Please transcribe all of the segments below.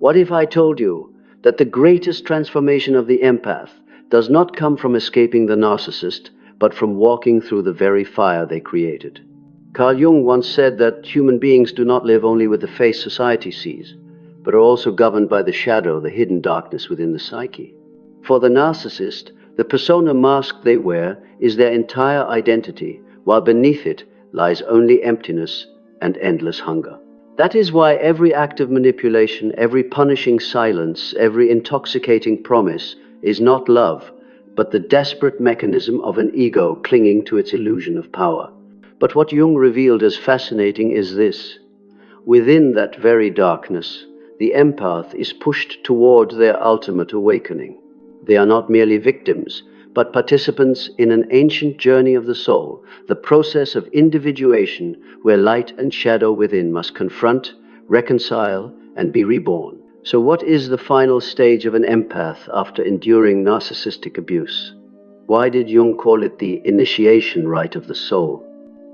What if I told you that the greatest transformation of the empath does not come from escaping the narcissist, but from walking through the very fire they created? Carl Jung once said that human beings do not live only with the face society sees, but are also governed by the shadow, the hidden darkness within the psyche. For the narcissist, the persona mask they wear is their entire identity, while beneath it lies only emptiness and endless hunger. That is why every act of manipulation, every punishing silence, every intoxicating promise is not love, but the desperate mechanism of an ego clinging to its illusion of power. But what Jung revealed as fascinating is this: within that very darkness, the empath is pushed toward their ultimate awakening. They are not merely victims, but participants in an ancient journey of the soul, the process of individuation where light and shadow within must confront, reconcile, and be reborn. So what is the final stage of an empath after enduring narcissistic abuse? Why did Jung call it the initiation rite of the soul?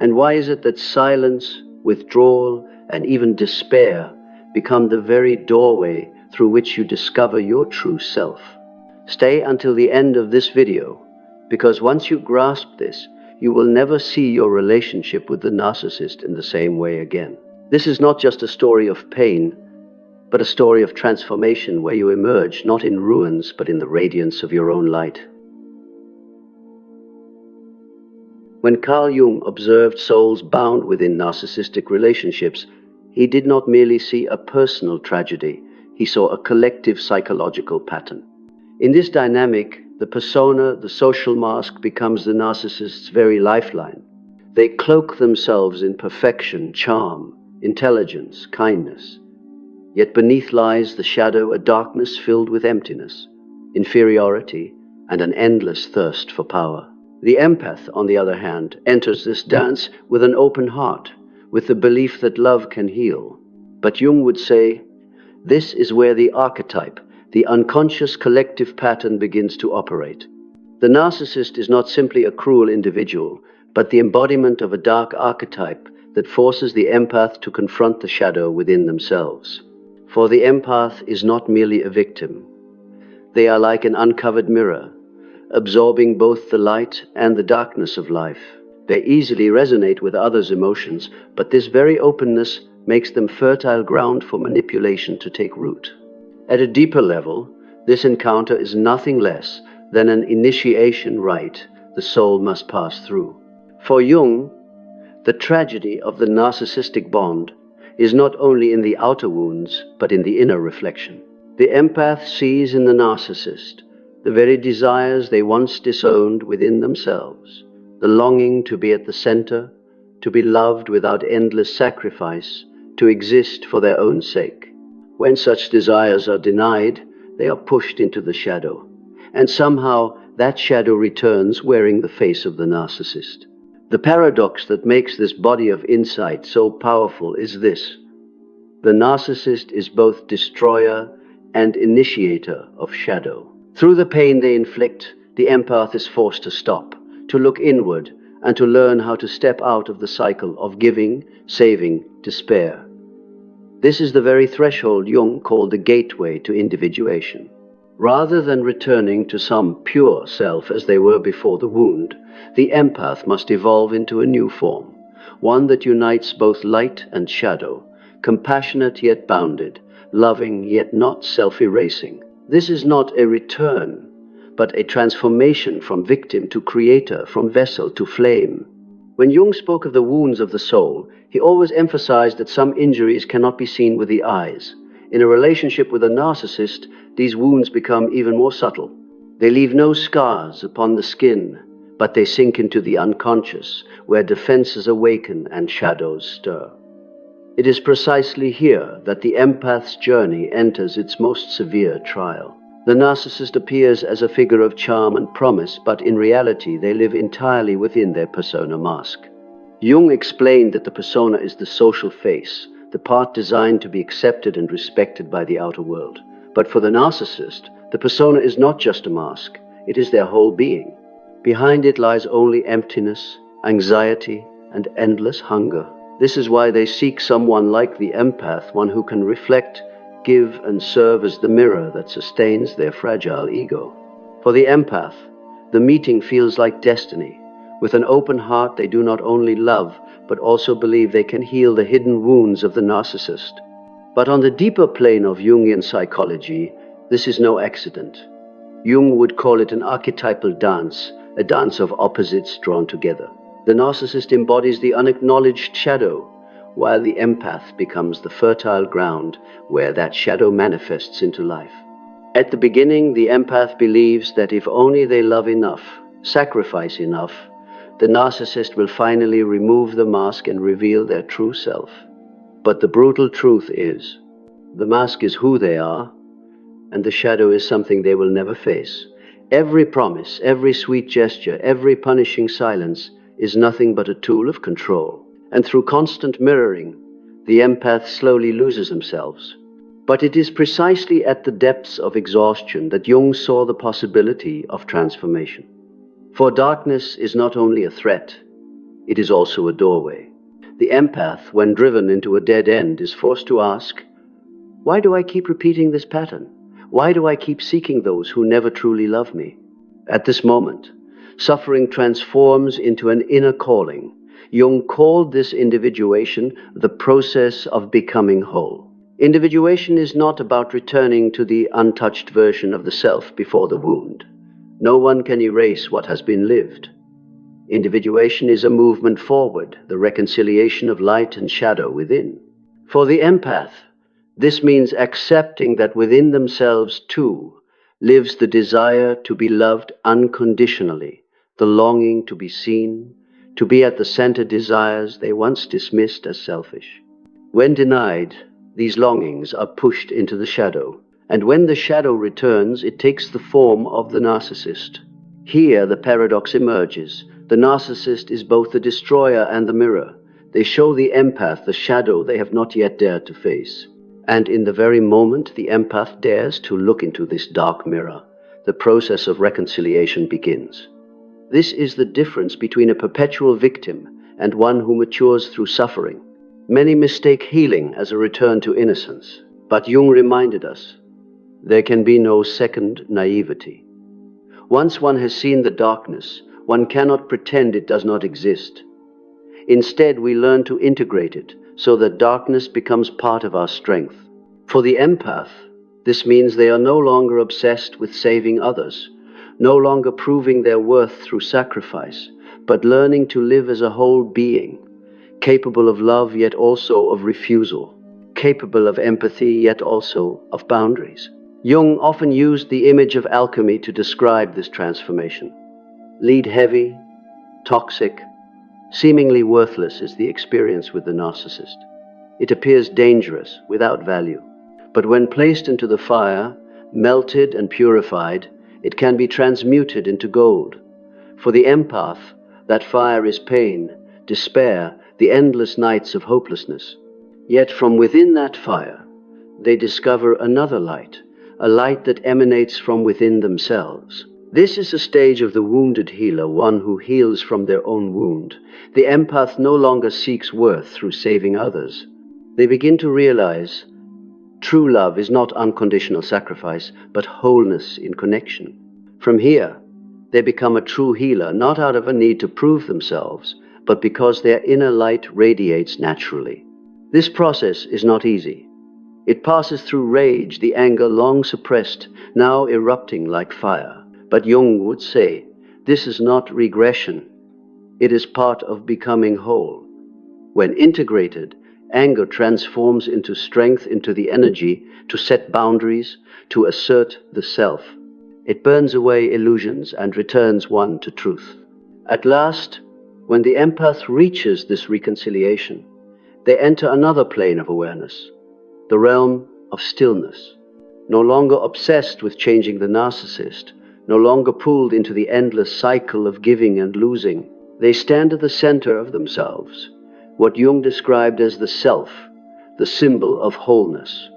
And why is it that silence, withdrawal, and even despair become the very doorway through which you discover your true self? Stay until the end of this video, because once you grasp this, you will never see your relationship with the narcissist in the same way again. This is not just a story of pain, but a story of transformation where you emerge not in ruins, but in the radiance of your own light. When Carl Jung observed souls bound within narcissistic relationships, he did not merely see a personal tragedy, he saw a collective psychological pattern. In this dynamic, the persona, the social mask, becomes the narcissist's very lifeline. They cloak themselves in perfection, charm, intelligence, kindness. Yet beneath lies the shadow, a darkness filled with emptiness, inferiority, and an endless thirst for power. The empath, on the other hand, enters this dance with an open heart, with the belief that love can heal. But Jung would say, this is where the archetype, the unconscious collective pattern, begins to operate. The narcissist is not simply a cruel individual, but the embodiment of a dark archetype that forces the empath to confront the shadow within themselves. For the empath is not merely a victim. They are like an uncovered mirror, absorbing both the light and the darkness of life. They easily resonate with others' emotions, but this very openness makes them fertile ground for manipulation to take root. At a deeper level, this encounter is nothing less than an initiation rite the soul must pass through. For Jung, the tragedy of the narcissistic bond is not only in the outer wounds, but in the inner reflection. The empath sees in the narcissist the very desires they once disowned within themselves, the longing to be at the center, to be loved without endless sacrifice, to exist for their own sake. When such desires are denied, they are pushed into the shadow, and somehow that shadow returns wearing the face of the narcissist. The paradox that makes this body of insight so powerful is this: the narcissist is both destroyer and initiator of shadow. Through the pain they inflict, the empath is forced to stop, to look inward, and to learn how to step out of the cycle of giving, saving, despair. This is the very threshold Jung called the gateway to individuation. Rather than returning to some pure self as they were before the wound, the empath must evolve into a new form, one that unites both light and shadow, compassionate yet bounded, loving yet not self-erasing. This is not a return, but a transformation from victim to creator, from vessel to flame. When Jung spoke of the wounds of the soul, he always emphasized that some injuries cannot be seen with the eyes. In a relationship with a narcissist, these wounds become even more subtle. They leave no scars upon the skin, but they sink into the unconscious, where defenses awaken and shadows stir. It is precisely here that the empath's journey enters its most severe trial. The narcissist appears as a figure of charm and promise, but in reality they live entirely within their persona mask. Jung explained that the persona is the social face, the part designed to be accepted and respected by the outer world. But for the narcissist, the persona is not just a mask, it is their whole being. Behind it lies only emptiness, anxiety, and endless hunger. This is why they seek someone like the empath, one who can reflect, give and serve as the mirror that sustains their fragile ego. For the empath, the meeting feels like destiny. With an open heart, they do not only love, but also believe they can heal the hidden wounds of the narcissist. But on the deeper plane of Jungian psychology, this is no accident. Jung would call it an archetypal dance, a dance of opposites drawn together. The narcissist embodies the unacknowledged shadow, while the empath becomes the fertile ground where that shadow manifests into life. At the beginning, the empath believes that if only they love enough, sacrifice enough, the narcissist will finally remove the mask and reveal their true self. But the brutal truth is, the mask is who they are, and the shadow is something they will never face. Every promise, every sweet gesture, every punishing silence is nothing but a tool of control. And through constant mirroring, the empath slowly loses themselves. But it is precisely at the depths of exhaustion that Jung saw the possibility of transformation. For darkness is not only a threat, it is also a doorway. The empath, when driven into a dead end, is forced to ask, why do I keep repeating this pattern? Why do I keep seeking those who never truly love me? At this moment, suffering transforms into an inner calling. Jung called this individuation the process of becoming whole. Individuation is not about returning to the untouched version of the self before the wound. No one can erase what has been lived. Individuation is a movement forward, the reconciliation of light and shadow within. For the empath, this means accepting that within themselves too lives the desire to be loved unconditionally, the longing to be seen, to be at the center desires they once dismissed as selfish. When denied, these longings are pushed into the shadow, and when the shadow returns, it takes the form of the narcissist. Here the paradox emerges. The narcissist is both the destroyer and the mirror. They show the empath the shadow they have not yet dared to face. And in the very moment the empath dares to look into this dark mirror, the process of reconciliation begins. This is the difference between a perpetual victim and one who matures through suffering. Many mistake healing as a return to innocence, but Jung reminded us, there can be no second naivety. Once one has seen the darkness, one cannot pretend it does not exist. Instead, we learn to integrate it so that darkness becomes part of our strength. For the empath, this means they are no longer obsessed with saving others, no longer proving their worth through sacrifice, but learning to live as a whole being, capable of love yet also of refusal, capable of empathy yet also of boundaries. Jung often used the image of alchemy to describe this transformation. Lead heavy, toxic, seemingly worthless is the experience with the narcissist. It appears dangerous, without value. But when placed into the fire, melted and purified, it can be transmuted into gold. For the empath, that fire is pain, despair, the endless nights of hopelessness. Yet from within that fire, they discover another light, a light that emanates from within themselves. This is a stage of the wounded healer, one who heals from their own wound. The empath no longer seeks worth through saving others. They begin to realize true love is not unconditional sacrifice, but wholeness in connection. From here, they become a true healer, not out of a need to prove themselves, but because their inner light radiates naturally. This process is not easy. It passes through rage, the anger long suppressed, now erupting like fire. But Jung would say, this is not regression. It is part of becoming whole. When integrated, anger transforms into strength, into the energy to set boundaries, to assert the self. It burns away illusions and returns one to truth. At last, when the empath reaches this reconciliation, they enter another plane of awareness, the realm of stillness. No longer obsessed with changing the narcissist, no longer pulled into the endless cycle of giving and losing, they stand at the center of themselves, what Jung described as the self, the symbol of wholeness.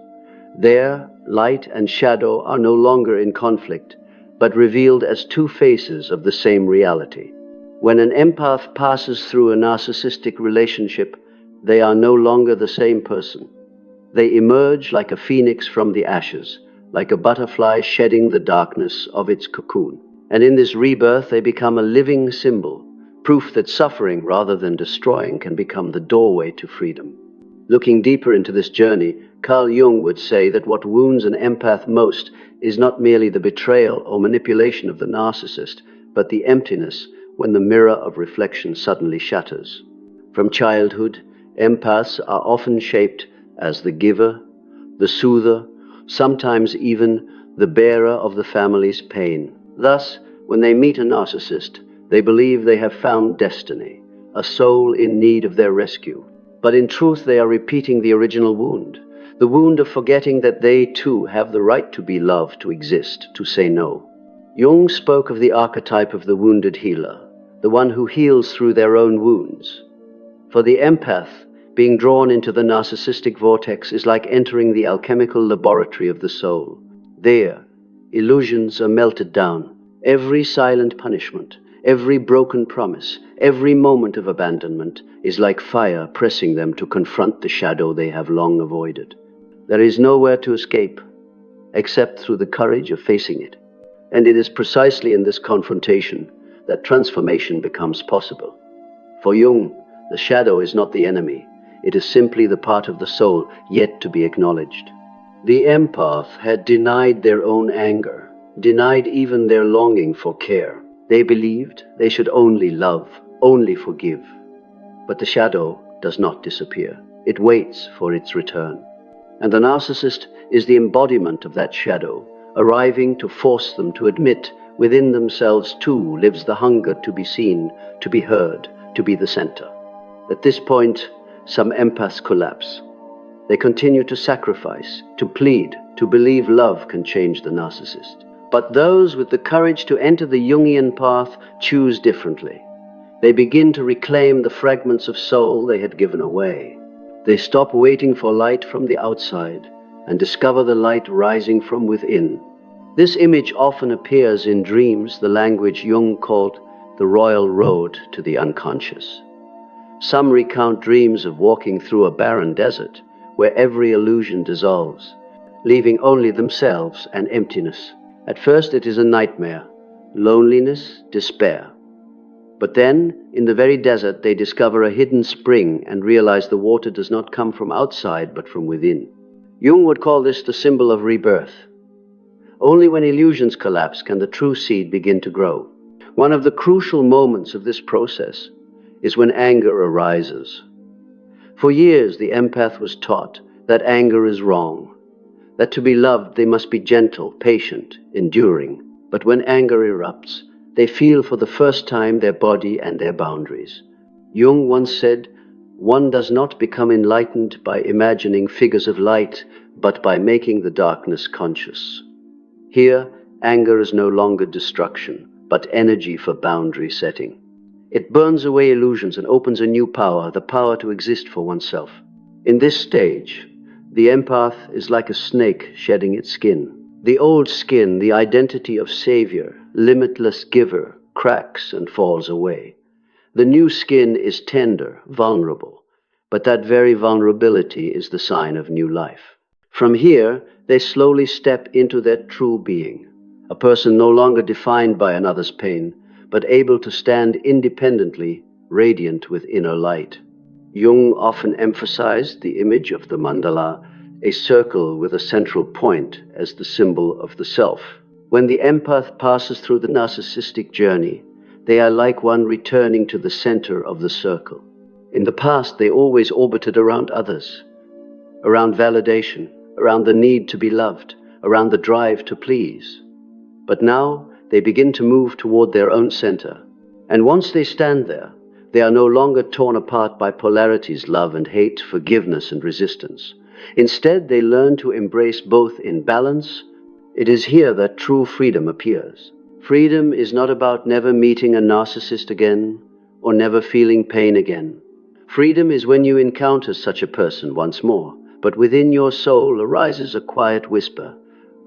There, light and shadow are no longer in conflict, but revealed as two faces of the same reality. When an empath passes through a narcissistic relationship, they are no longer the same person. They emerge like a phoenix from the ashes, like a butterfly shedding the darkness of its cocoon. And in this rebirth, they become a living symbol, proof that suffering rather than destroying can become the doorway to freedom. Looking deeper into this journey, Carl Jung would say that what wounds an empath most is not merely the betrayal or manipulation of the narcissist, but the emptiness when the mirror of reflection suddenly shatters. From childhood, empaths are often shaped as the giver, the soother, sometimes even the bearer of the family's pain. Thus, when they meet a narcissist, they believe they have found destiny, a soul in need of their rescue. But in truth, they are repeating the original wound, the wound of forgetting that they too have the right to be loved, to exist, to say no. Jung spoke of the archetype of the wounded healer, the one who heals through their own wounds. For the empath, being drawn into the narcissistic vortex is like entering the alchemical laboratory of the soul. There, illusions are melted down. Every silent punishment, every broken promise, every moment of abandonment is like fire pressing them to confront the shadow they have long avoided. There is nowhere to escape, except through the courage of facing it. And it is precisely in this confrontation that transformation becomes possible. For Jung, the shadow is not the enemy. It is simply the part of the soul yet to be acknowledged. The empath had denied their own anger, denied even their longing for care. They believed they should only love, only forgive. But the shadow does not disappear. It waits for its return. And the narcissist is the embodiment of that shadow, arriving to force them to admit within themselves too lives the hunger to be seen, to be heard, to be the center. At this point, some empaths collapse. They continue to sacrifice, to plead, to believe love can change the narcissist. But those with the courage to enter the Jungian path choose differently. They begin to reclaim the fragments of soul they had given away. They stop waiting for light from the outside and discover the light rising from within. This image often appears in dreams, the language Jung called the royal road to the unconscious. Some recount dreams of walking through a barren desert where every illusion dissolves, leaving only themselves and emptiness. At first it is a nightmare, loneliness, despair. But then, in the very desert, they discover a hidden spring and realize the water does not come from outside but from within. Jung would call this the symbol of rebirth. Only when illusions collapse can the true seed begin to grow. One of the crucial moments of this process is when anger arises. For years, the empath was taught that anger is wrong, that to be loved they must be gentle, patient, enduring. But when anger erupts, they feel for the first time their body and their boundaries. Jung once said, "One does not become enlightened by imagining figures of light, but by making the darkness conscious." Here, anger is no longer destruction, but energy for boundary setting. It burns away illusions and opens a new power, the power to exist for oneself. In this stage, the empath is like a snake shedding its skin. The old skin, the identity of savior, limitless giver, cracks and falls away. The new skin is tender, vulnerable, but that very vulnerability is the sign of new life. From here, they slowly step into their true being, a person no longer defined by another's pain, but able to stand independently, radiant with inner light. Jung often emphasized the image of the mandala, a circle with a central point as the symbol of the self. When the empath passes through the narcissistic journey, they are like one returning to the center of the circle. In the past, they always orbited around others, around validation, around the need to be loved, around the drive to please. But now, they begin to move toward their own center. And once they stand there, they are no longer torn apart by polarities, love and hate, forgiveness and resistance. Instead, they learn to embrace both in balance. It is here that true freedom appears. Freedom is not about never meeting a narcissist again or never feeling pain again. Freedom is when you encounter such a person once more, but within your soul arises a quiet whisper,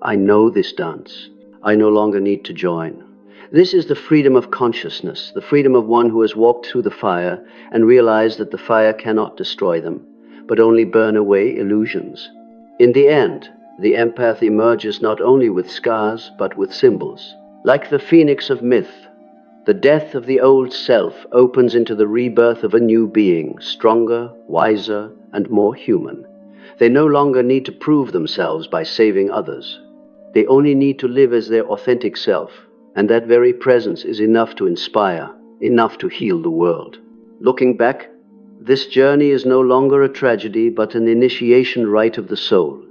"I know this dance. I no longer need to join." This is the freedom of consciousness, the freedom of one who has walked through the fire and realized that the fire cannot destroy them. but only burn away illusions. In the end, the empath emerges not only with scars, but with symbols. Like the phoenix of myth, the death of the old self opens into the rebirth of a new being, stronger, wiser, and more human. They no longer need to prove themselves by saving others. They only need to live as their authentic self, and that very presence is enough to inspire, enough to heal the world. Looking back, this journey is no longer a tragedy, but an initiation rite of the soul.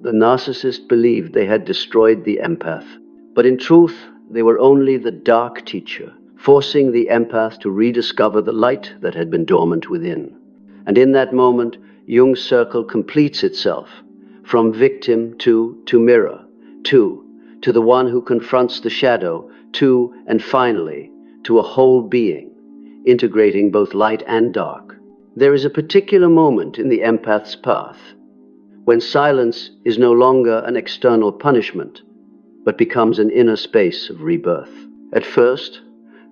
The narcissist believed they had destroyed the empath, but in truth, they were only the dark teacher, forcing the empath to rediscover the light that had been dormant within. And in that moment, Jung's circle completes itself, from victim to mirror, to the one who confronts the shadow, and finally, to a whole being, integrating both light and dark. There is a particular moment in the empath's path, when silence is no longer an external punishment, but becomes an inner space of rebirth. At first,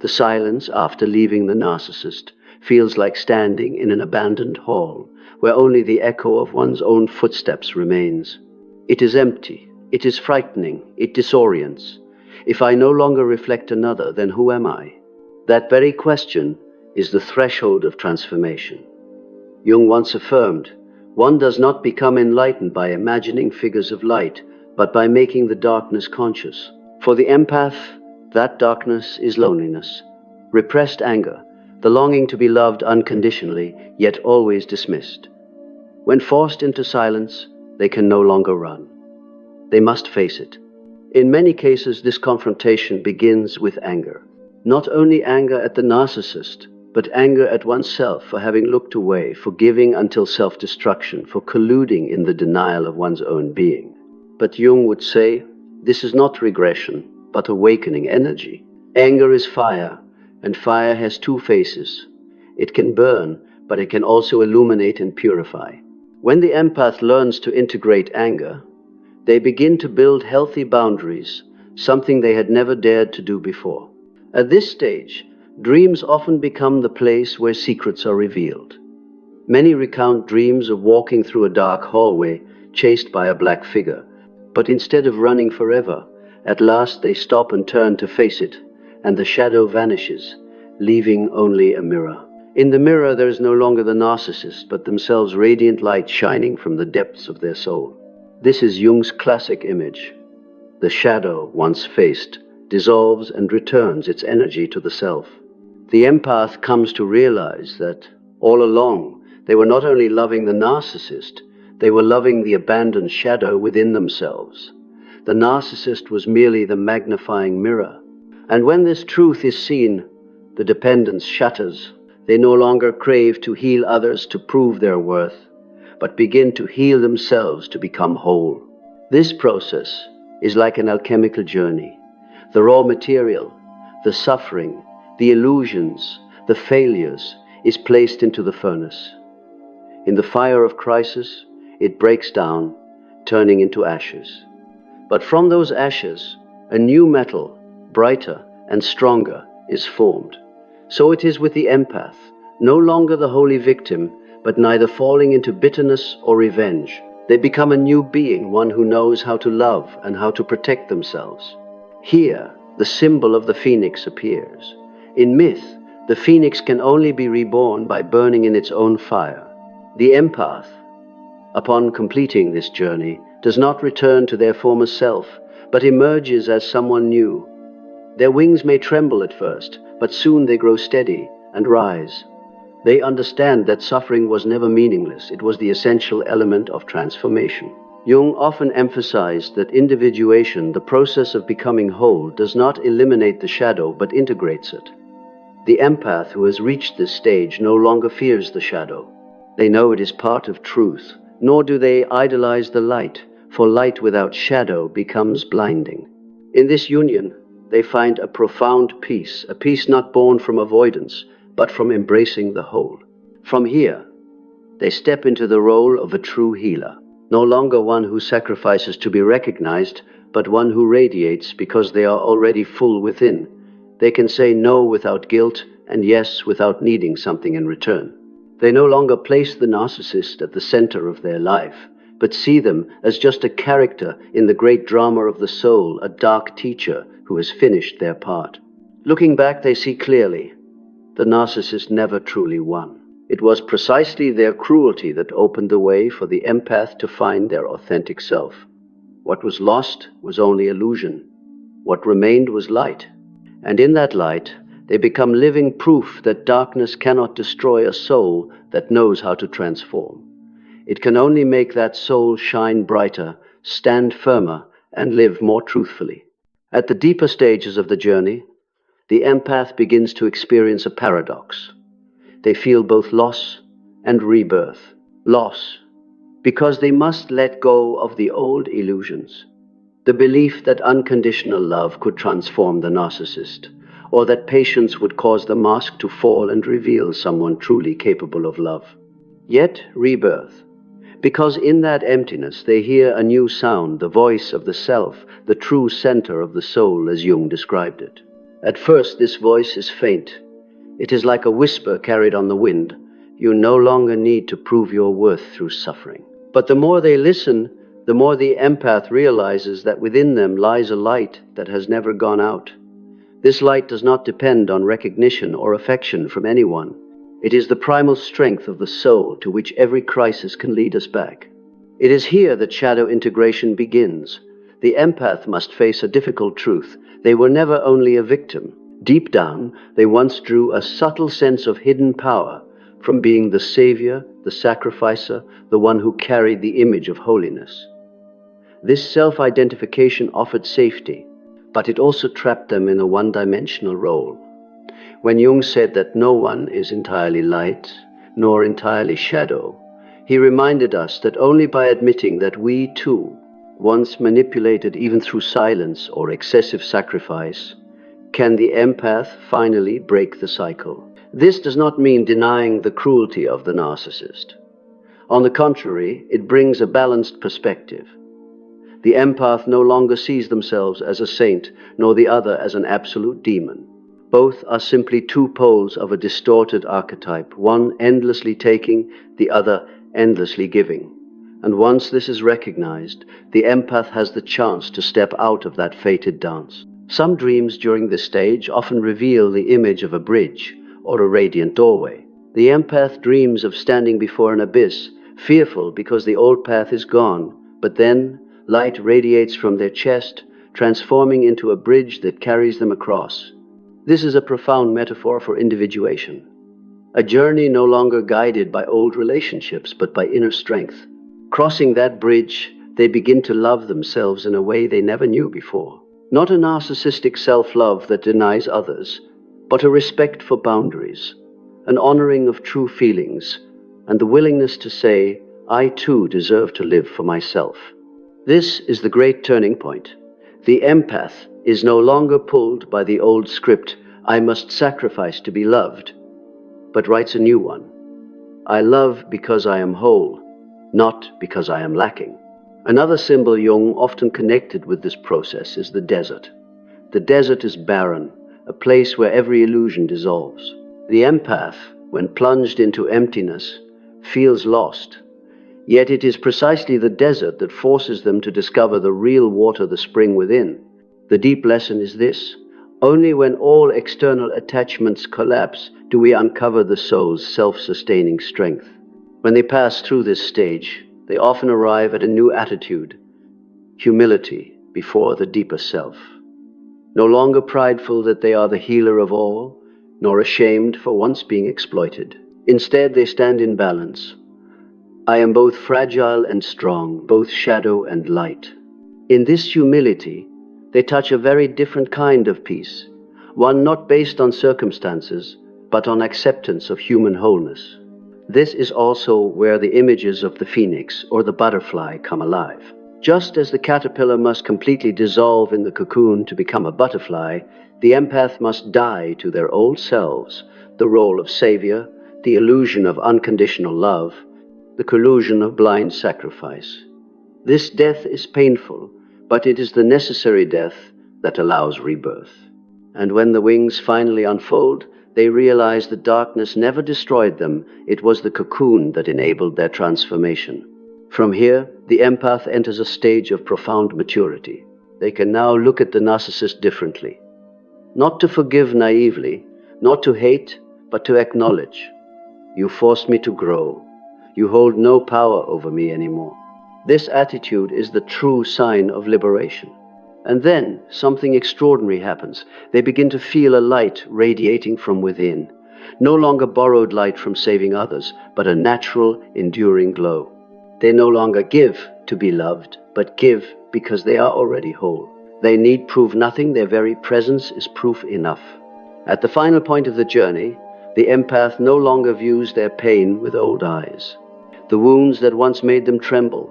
the silence after leaving the narcissist feels like standing in an abandoned hall, where only the echo of one's own footsteps remains. It is empty, it is frightening, it disorients. If I no longer reflect another, then who am I? That very question is the threshold of transformation. Jung once affirmed, one does not become enlightened by imagining figures of light, but by making the darkness conscious. For the empath, that darkness is loneliness, repressed anger, the longing to be loved unconditionally, yet always dismissed. When forced into silence, they can no longer run. They must face it. In many cases, this confrontation begins with anger. Not only anger at the narcissist, but anger at oneself for having looked away, for giving until self-destruction, for colluding in the denial of one's own being. But Jung would say, this is not regression, but awakening energy. Anger is fire, and fire has two faces. It can burn, but it can also illuminate and purify. When the empath learns to integrate anger, they begin to build healthy boundaries, something they had never dared to do before. At this stage, dreams often become the place where secrets are revealed. Many recount dreams of walking through a dark hallway, chased by a black figure. But instead of running forever, at last they stop and turn to face it, and the shadow vanishes, leaving only a mirror. In the mirror, there is no longer the narcissist, but themselves radiant light shining from the depths of their soul. This is Jung's classic image. The shadow, once faced, dissolves and returns its energy to the self. The empath comes to realize that, all along, they were not only loving the narcissist, they were loving the abandoned shadow within themselves. The narcissist was merely the magnifying mirror. And when this truth is seen, the dependence shatters. They no longer crave to heal others to prove their worth, but begin to heal themselves to become whole. This process is like an alchemical journey. The raw material, the suffering, the illusions, the failures is placed into the furnace. In the fire of crisis, it breaks down, turning into ashes. But from those ashes, a new metal, brighter and stronger, is formed. So it is with the empath, no longer the holy victim, but neither falling into bitterness or revenge. They become a new being, one who knows how to love and how to protect themselves. Here, the symbol of the phoenix appears. In myth, the phoenix can only be reborn by burning in its own fire. The empath, upon completing this journey, does not return to their former self, but emerges as someone new. Their wings may tremble at first, but soon they grow steady and rise. They understand that suffering was never meaningless. It was the essential element of transformation. Jung often emphasized that individuation, the process of becoming whole, does not eliminate the shadow, but integrates it. The empath who has reached this stage no longer fears the shadow. They know it is part of truth, nor do they idolize the light, for light without shadow becomes blinding. In this union, they find a profound peace, a peace not born from avoidance, but from embracing the whole. From here, they step into the role of a true healer, no longer one who sacrifices to be recognized, but one who radiates because they are already full within. They can say no without guilt and yes without needing something in return. They no longer place the narcissist at the center of their life, but see them as just a character in the great drama of the soul, a dark teacher who has finished their part. Looking back, they see clearly the narcissist never truly won. It was precisely their cruelty that opened the way for the empath to find their authentic self. What was lost was only illusion. What remained was light. And in that light, they become living proof that darkness cannot destroy a soul that knows how to transform. It can only make that soul shine brighter, stand firmer, and live more truthfully. At the deeper stages of the journey, the empath begins to experience a paradox. They feel both loss and rebirth. Loss, because they must let go of the old illusions. The belief that unconditional love could transform the narcissist, or that patience would cause the mask to fall and reveal someone truly capable of love. Yet rebirth, because in that emptiness they hear a new sound, the voice of the self, the true center of the soul as Jung described it. At first this voice is faint. It is like a whisper carried on the wind. You no longer need to prove your worth through suffering. But the more they listen, the more the empath realizes that within them lies a light that has never gone out. This light does not depend on recognition or affection from anyone. It is the primal strength of the soul to which every crisis can lead us back. It is here that shadow integration begins. The empath must face a difficult truth. They were never only a victim. Deep down, they once drew a subtle sense of hidden power from being the savior, the sacrificer, the one who carried the image of holiness. This self-identification offered safety, but it also trapped them in a one-dimensional role. When Jung said that no one is entirely light, nor entirely shadow, he reminded us that only by admitting that we too, once manipulated even through silence or excessive sacrifice, can the empath finally break the cycle. This does not mean denying the cruelty of the narcissist. On the contrary, it brings a balanced perspective. The empath no longer sees themselves as a saint, nor the other as an absolute demon. Both are simply two poles of a distorted archetype, one endlessly taking, the other endlessly giving. And once this is recognized, the empath has the chance to step out of that fated dance. Some dreams during this stage often reveal the image of a bridge or a radiant doorway. The empath dreams of standing before an abyss, fearful because the old path is gone, but then light radiates from their chest, transforming into a bridge that carries them across. This is a profound metaphor for individuation, a journey no longer guided by old relationships but by inner strength. Crossing that bridge, they begin to love themselves in a way they never knew before. Not a narcissistic self-love that denies others, but a respect for boundaries, an honoring of true feelings, and the willingness to say, I too deserve to live for myself. This is the great turning point. The empath is no longer pulled by the old script, I must sacrifice to be loved, but writes a new one. I love because I am whole, not because I am lacking. Another symbol Jung often connected with this process is the desert. The desert is barren, a place where every illusion dissolves. The empath, when plunged into emptiness, feels lost. Yet it is precisely the desert that forces them to discover the real water, the spring within. The deep lesson is this: only when all external attachments collapse do we uncover the soul's self-sustaining strength. When they pass through this stage, they often arrive at a new attitude, humility before the deeper self. No longer prideful that they are the healer of all, nor ashamed for once being exploited. Instead, they stand in balance. I am both fragile and strong, both shadow and light. In this humility, they touch a very different kind of peace, one not based on circumstances, but on acceptance of human wholeness. This is also where the images of the phoenix or the butterfly come alive. Just as the caterpillar must completely dissolve in the cocoon to become a butterfly, the empath must die to their old selves, the role of savior, the illusion of unconditional love, the collusion of blind sacrifice. This death is painful, but it is the necessary death that allows rebirth. And when the wings finally unfold, They realized that darkness never destroyed them, it was the cocoon that enabled their transformation. From here, the empath enters a stage of profound maturity. They can now look at the narcissist differently. Not to forgive naively, not to hate, but to acknowledge. You forced me to grow. You hold no power over me anymore. This attitude is the true sign of liberation. And then something extraordinary happens. They begin to feel a light radiating from within. No longer borrowed light from saving others, but a natural, enduring glow. They no longer give to be loved, but give because they are already whole. They need prove nothing, their very presence is proof enough. At the final point of the journey, the empath no longer views their pain with old eyes. The wounds that once made them tremble,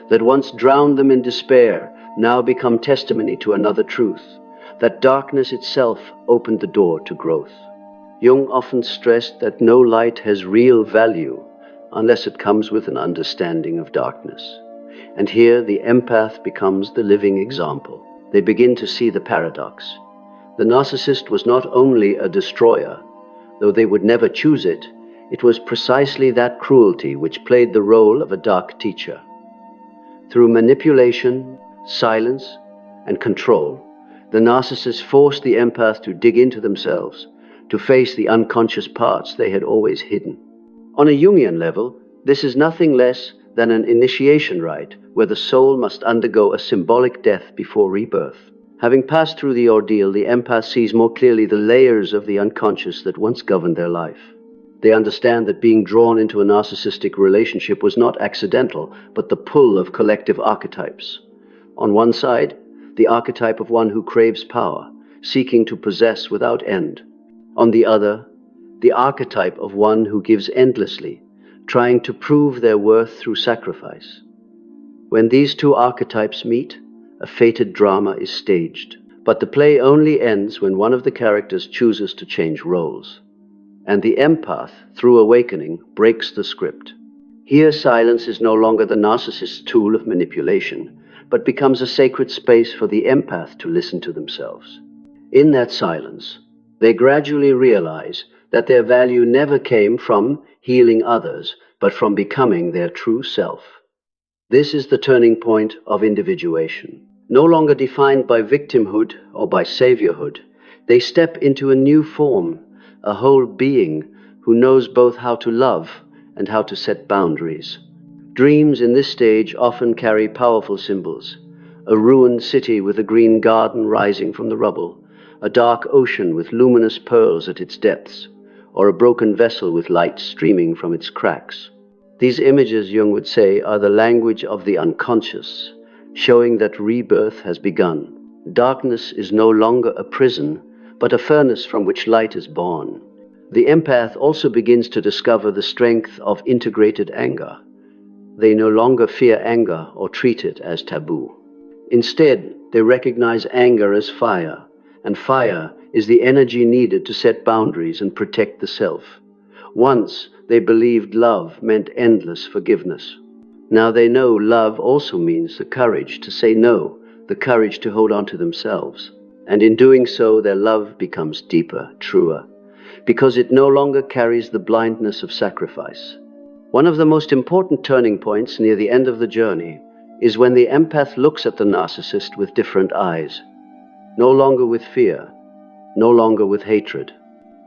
that once drowned them in despair, now become testimony to another truth, that darkness itself opened the door to growth. Jung often stressed that no light has real value unless it comes with an understanding of darkness. And here the empath becomes the living example. They begin to see the paradox. The narcissist was not only a destroyer, though they would never choose it, it was precisely that cruelty which played the role of a dark teacher. Through manipulation, silence, and control, the narcissist forced the empath to dig into themselves, to face the unconscious parts they had always hidden. On a Jungian level, this is nothing less than an initiation rite where the soul must undergo a symbolic death before rebirth. Having passed through the ordeal, the empath sees more clearly the layers of the unconscious that once governed their life. They understand that being drawn into a narcissistic relationship was not accidental, but the pull of collective archetypes. On one side, the archetype of one who craves power, seeking to possess without end. On the other, the archetype of one who gives endlessly, trying to prove their worth through sacrifice. When these two archetypes meet, a fated drama is staged. But the play only ends when one of the characters chooses to change roles. And the empath, through awakening, breaks the script. Here silence is no longer the narcissist's tool of manipulation, but becomes a sacred space for the empath to listen to themselves. In that silence, they gradually realize that their value never came from healing others, but from becoming their true self. This is the turning point of individuation. No longer defined by victimhood or by saviorhood, they step into a new form, a whole being who knows both how to love and how to set boundaries. Dreams in this stage often carry powerful symbols: a ruined city with a green garden rising from the rubble, a dark ocean with luminous pearls at its depths, or a broken vessel with light streaming from its cracks. These images, Jung would say, are the language of the unconscious, showing that rebirth has begun. Darkness is no longer a prison, but a furnace from which light is born. The empath also begins to discover the strength of integrated anger. They no longer fear anger or treat it as taboo. Instead, they recognize anger as fire, and fire is the energy needed to set boundaries and protect the self. Once, they believed love meant endless forgiveness. Now they know love also means the courage to say no, the courage to hold on to themselves. And in doing so, their love becomes deeper, truer, because it no longer carries the blindness of sacrifice. One of the most important turning points near the end of the journey is when the empath looks at the narcissist with different eyes, no longer with fear, no longer with hatred.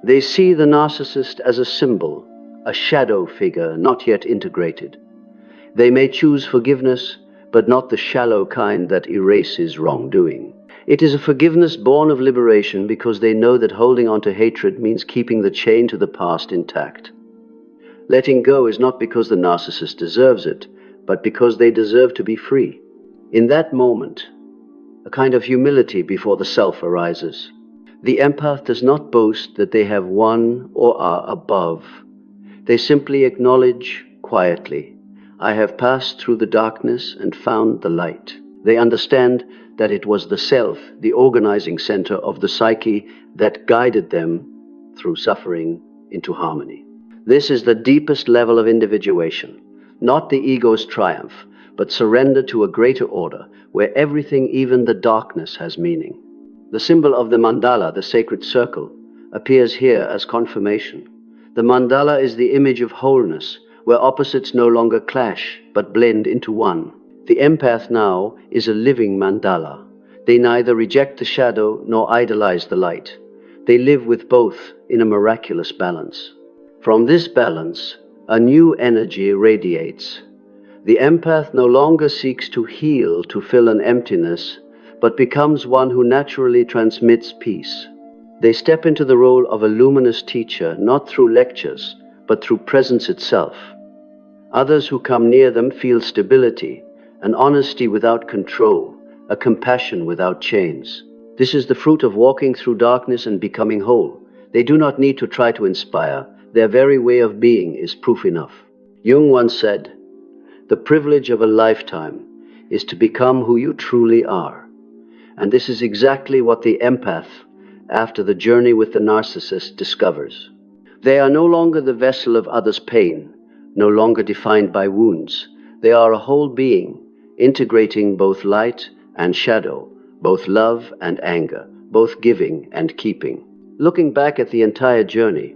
They see the narcissist as a symbol, a shadow figure not yet integrated. They may choose forgiveness, but not the shallow kind that erases wrongdoing. It is a forgiveness born of liberation because they know that holding on to hatred means keeping the chain to the past intact. Letting go is not because the narcissist deserves it, but because they deserve to be free. In that moment, a kind of humility before the self arises. The empath does not boast that they have won or are above. They simply acknowledge quietly, "I have passed through the darkness and found the light." They understand that it was the self, the organizing center of the psyche, that guided them through suffering into harmony. This is the deepest level of individuation, not the ego's triumph, but surrender to a greater order, where everything, even the darkness, has meaning. The symbol of the mandala, the sacred circle, appears here as confirmation. The mandala is the image of wholeness, where opposites no longer clash, but blend into one. The empath now is a living mandala. They neither reject the shadow nor idolize the light. They live with both in a miraculous balance. From this balance, a new energy radiates. The empath no longer seeks to heal to fill an emptiness, but becomes one who naturally transmits peace. They step into the role of a luminous teacher, not through lectures, but through presence itself. Others who come near them feel stability, an honesty without control, a compassion without chains. This is the fruit of walking through darkness and becoming whole. They do not need to try to inspire. Their very way of being is proof enough. Jung once said, "The privilege of a lifetime is to become who you truly are." And this is exactly what the empath, after the journey with the narcissist, discovers. They are no longer the vessel of others' pain, no longer defined by wounds. They are a whole being, integrating both light and shadow, both love and anger, both giving and keeping. Looking back at the entire journey,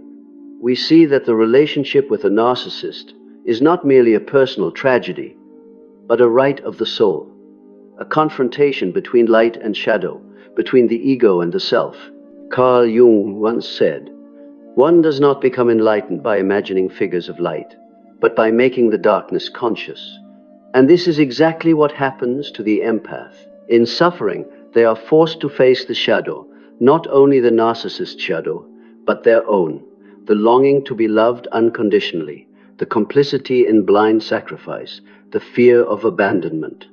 we see that the relationship with a narcissist is not merely a personal tragedy, but a rite of the soul, a confrontation between light and shadow, between the ego and the self. Carl Jung once said, "One does not become enlightened by imagining figures of light, but by making the darkness conscious." And this is exactly what happens to the empath. In suffering, they are forced to face the shadow, not only the narcissist shadow, but their own, the longing to be loved unconditionally, the complicity in blind sacrifice, the fear of abandonment.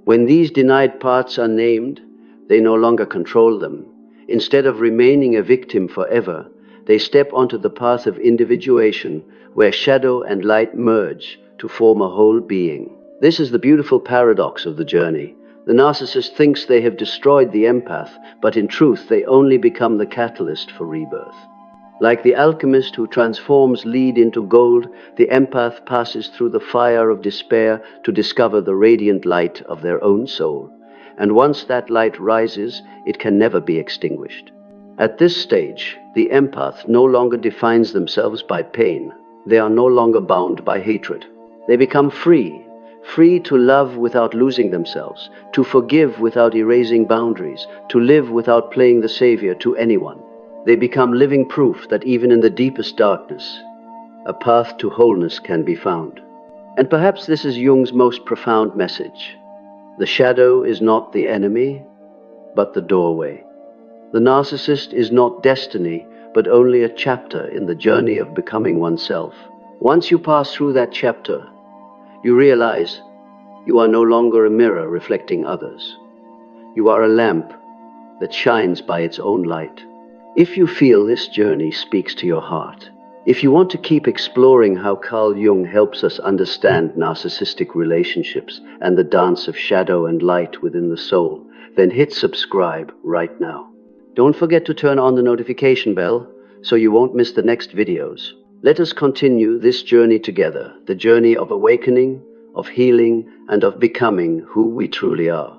When these denied parts are named, they no longer control them. Instead of remaining a victim forever, they step onto the path of individuation, where shadow and light merge to form a whole being. This is the beautiful paradox of the journey. The narcissist thinks they have destroyed the empath, but in truth they only become the catalyst for rebirth. Like the alchemist who transforms lead into gold, the empath passes through the fire of despair to discover the radiant light of their own soul. And once that light rises, it can never be extinguished. At this stage, the empath no longer defines themselves by pain. They are no longer bound by hatred. They become free to love without losing themselves, to forgive without erasing boundaries, to live without playing the savior to anyone. They become living proof that even in the deepest darkness, a path to wholeness can be found. And perhaps this is Jung's most profound message. The shadow is not the enemy, but the doorway. The narcissist is not destiny, but only a chapter in the journey of becoming oneself. Once you pass through that chapter, you realize you are no longer a mirror reflecting others. You are a lamp that shines by its own light. If you feel this journey speaks to your heart, if you want to keep exploring how Carl Jung helps us understand narcissistic relationships and the dance of shadow and light within the soul, then hit subscribe right now. Don't forget to turn on the notification bell so you won't miss the next videos. Let us continue this journey together, the journey of awakening, of healing, and of becoming who we truly are.